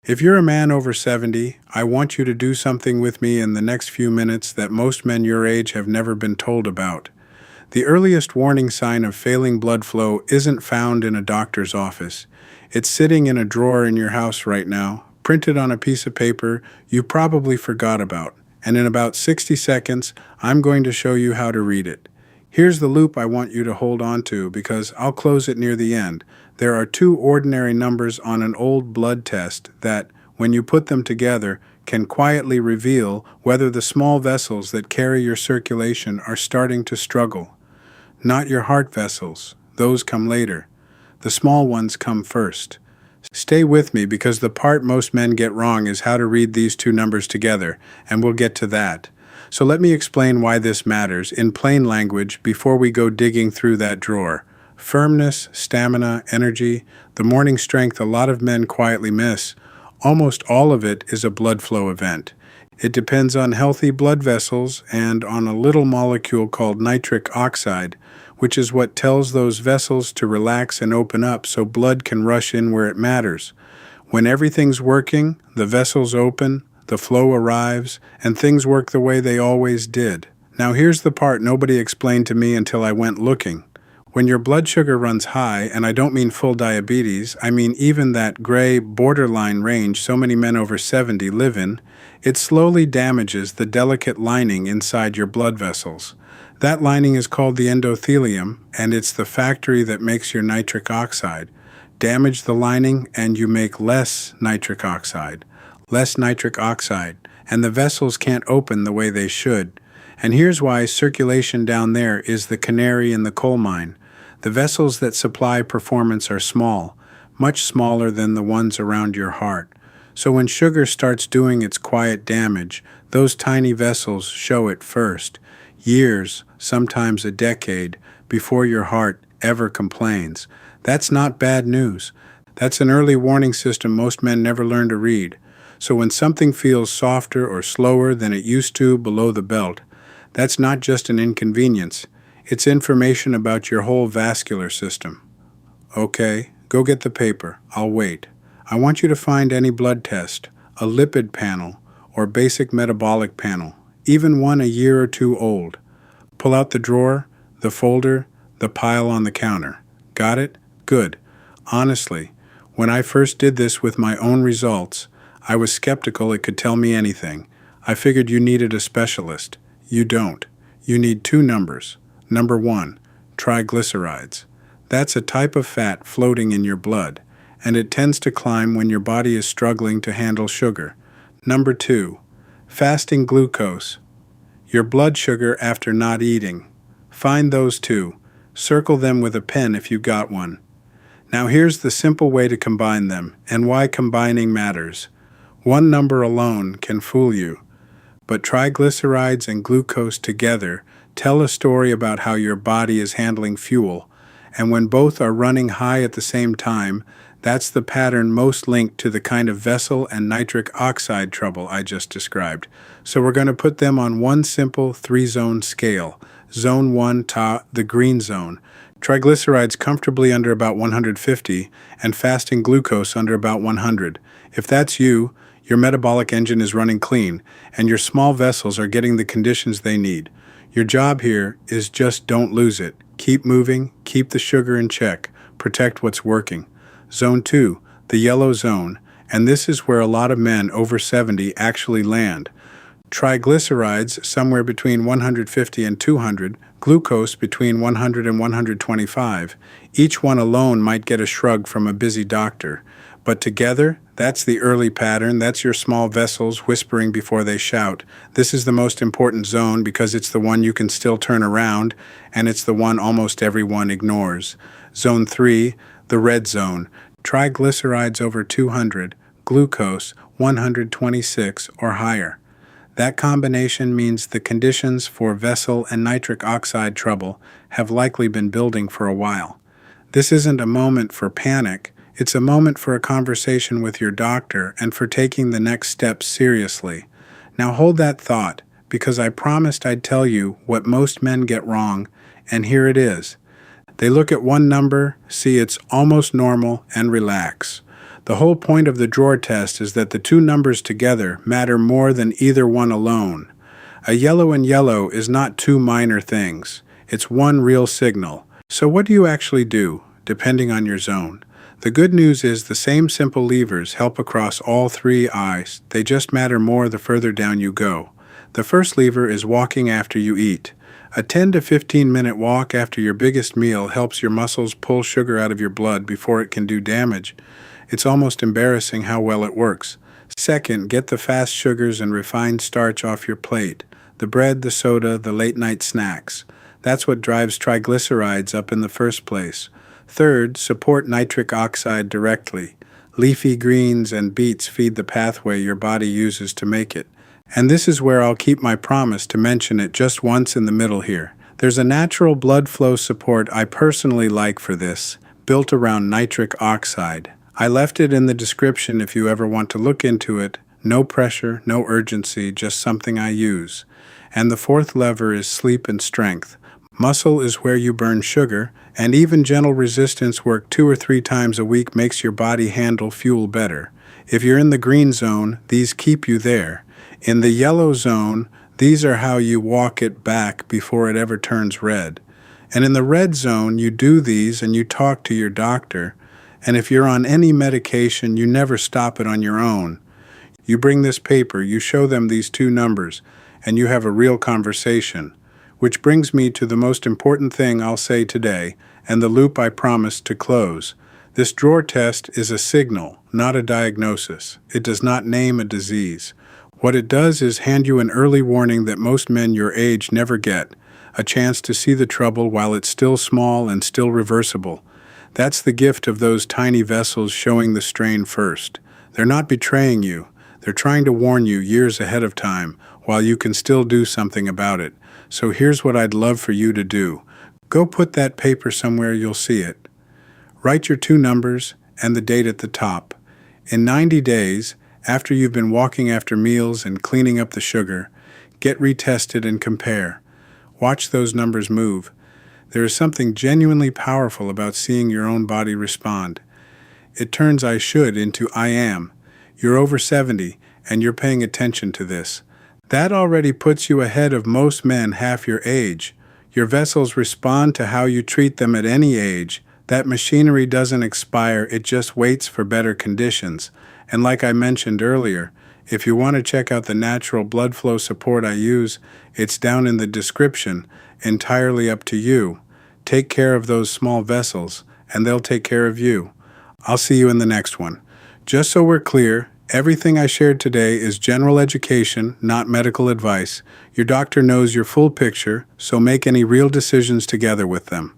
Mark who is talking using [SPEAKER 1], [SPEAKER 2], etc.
[SPEAKER 1] If you're a man over 70, I want you to do something with me in the next few minutes that most men your age have never been told about. The earliest warning sign of failing blood flow isn't found in a doctor's office. It's sitting in a drawer in your house right now, printed on a piece of paper you probably forgot about. And in about 60 seconds, I'm going to show you how to read it. Here's the loop I want you to hold on to because I'll close it near the end. There are two ordinary numbers on an old blood test that, when you put them together, can quietly reveal whether the small vessels that carry your circulation are starting to struggle. Not your heart vessels, those come later. The small ones come first. Stay with me because the part most men get wrong is how to read these two numbers together, and we'll get to that. So let me explain why this matters in plain language before we go digging through that drawer. Firmness, stamina, energy, the morning strength a lot of men quietly miss. Almost all of it is a blood flow event. It depends on healthy blood vessels and on a little molecule called nitric oxide, which is what tells those vessels to relax and open up so blood can rush in where it matters. When everything's working, the vessels open, the flow arrives, and things work the way they always did. Now here's the part nobody explained to me until I went looking. When your blood sugar runs high, and I don't mean full diabetes, I mean even that gray borderline range so many men over 70 live in, it slowly damages the delicate lining inside your blood vessels. That lining is called the endothelium, and it's the factory that makes your nitric oxide. Damage the lining, and you make less nitric oxide, and the vessels can't open the way they should. And here's why circulation down there is the canary in the coal mine. The vessels that supply performance are small, much smaller than the ones around your heart. So when sugar starts doing its quiet damage, those tiny vessels show it first. Years, sometimes a decade, before your heart ever complains. That's not bad news. That's an early warning system most men never learn to read. So when something feels softer or slower than it used to below the belt, that's not just an inconvenience. It's information about your whole vascular system. Okay, go get the paper. I'll wait. I want you to find any blood test, a lipid panel, or basic metabolic panel, even one a year or two old. Pull out the drawer, the folder, the pile on the counter. Got it? Good. Honestly, when I first did this with my own results, I was skeptical it could tell me anything. I figured you needed a specialist. You don't. You need two numbers. Number 1, triglycerides. That's a type of fat floating in your blood, and it tends to climb when your body is struggling to handle sugar. Number 2, fasting glucose. Your blood sugar after not eating. Find those two. Circle them with a pen if you got one. Now here's the simple way to combine them, and why combining matters. One number alone can fool you, but triglycerides and glucose together tell a story about how your body is handling fuel, and when both are running high at the same time, that's the pattern most linked to the kind of vessel and nitric oxide trouble I just described. So we're going to put them on one simple 3-zone scale. Zone 1, the green zone. Triglycerides comfortably under about 150, and fasting glucose under about 100. If that's you, your metabolic engine is running clean, and your small vessels are getting the conditions they need. Your job here is just don't lose it. Keep moving, keep the sugar in check, protect what's working. Zone 2, the yellow zone, and this is where a lot of men over 70 actually land. Triglycerides somewhere between 150 and 200, glucose between 100 and 125. Each one alone might get a shrug from a busy doctor. But together, that's the early pattern. That's your small vessels whispering before they shout. This is the most important zone because it's the one you can still turn around, and it's the one almost everyone ignores. Zone 3, the red zone. Triglycerides over 200, glucose 126 or higher. That combination means the conditions for vessel and nitric oxide trouble have likely been building for a while. This isn't a moment for panic. It's a moment for a conversation with your doctor and for taking the next steps seriously. Now hold that thought, because I promised I'd tell you what most men get wrong, and here it is. They look at one number, see it's almost normal, and relax. The whole point of the drawer test is that the two numbers together matter more than either one alone. A yellow and yellow is not two minor things. It's one real signal. So what do you actually do, depending on your zone? The good news is the same simple levers help across all three eyes. They just matter more the further down you go. The first lever is walking after you eat. A 10 to 15 minute walk after your biggest meal helps your muscles pull sugar out of your blood before it can do damage. It's almost embarrassing how well it works. Second, get the fast sugars and refined starch off your plate. The bread, the soda, the late-night snacks. That's what drives triglycerides up in the first place. Third, support nitric oxide directly. Leafy greens and beets feed the pathway your body uses to make it. And this is where I'll keep my promise to mention it just once in the middle here. There's a natural blood flow support I personally like for this, built around nitric oxide. I left it in the description if you ever want to look into it. No pressure, no urgency, just something I use. And the fourth lever is sleep and strength. Muscle is where you burn sugar, and even gentle resistance work 2 or 3 times a week makes your body handle fuel better. If you're in the green zone, these keep you there. In the yellow zone, these are how you walk it back before it ever turns red. And in the red zone, you do these and you talk to your doctor. And if you're on any medication, you never stop it on your own. You bring this paper, you show them these two numbers, and you have a real conversation. Which brings me to the most important thing I'll say today, and the loop I promised to close. This drawer test is a signal, not a diagnosis. It does not name a disease. What it does is hand you an early warning that most men your age never get, a chance to see the trouble while it's still small and still reversible. That's the gift of those tiny vessels showing the strain first. They're not betraying you. They're trying to warn you years ahead of time, while you can still do something about it. So here's what I'd love for you to do. Go put that paper somewhere you'll see it. Write your two numbers and the date at the top. In 90 days, after you've been walking after meals and cleaning up the sugar, get retested and compare. Watch those numbers move. There is something genuinely powerful about seeing your own body respond. It turns I should into I am. You're over 70, and you're paying attention to this. That already puts you ahead of most men half your age. Your vessels respond to how you treat them at any age. That machinery doesn't expire, it just waits for better conditions. And like I mentioned earlier, if you want to check out the natural blood flow support I use, it's down in the description, entirely up to you. Take care of those small vessels, and they'll take care of you. I'll see you in the next one. Just so we're clear, everything I shared today is general education, not medical advice. Your doctor knows your full picture, so make any real decisions together with them.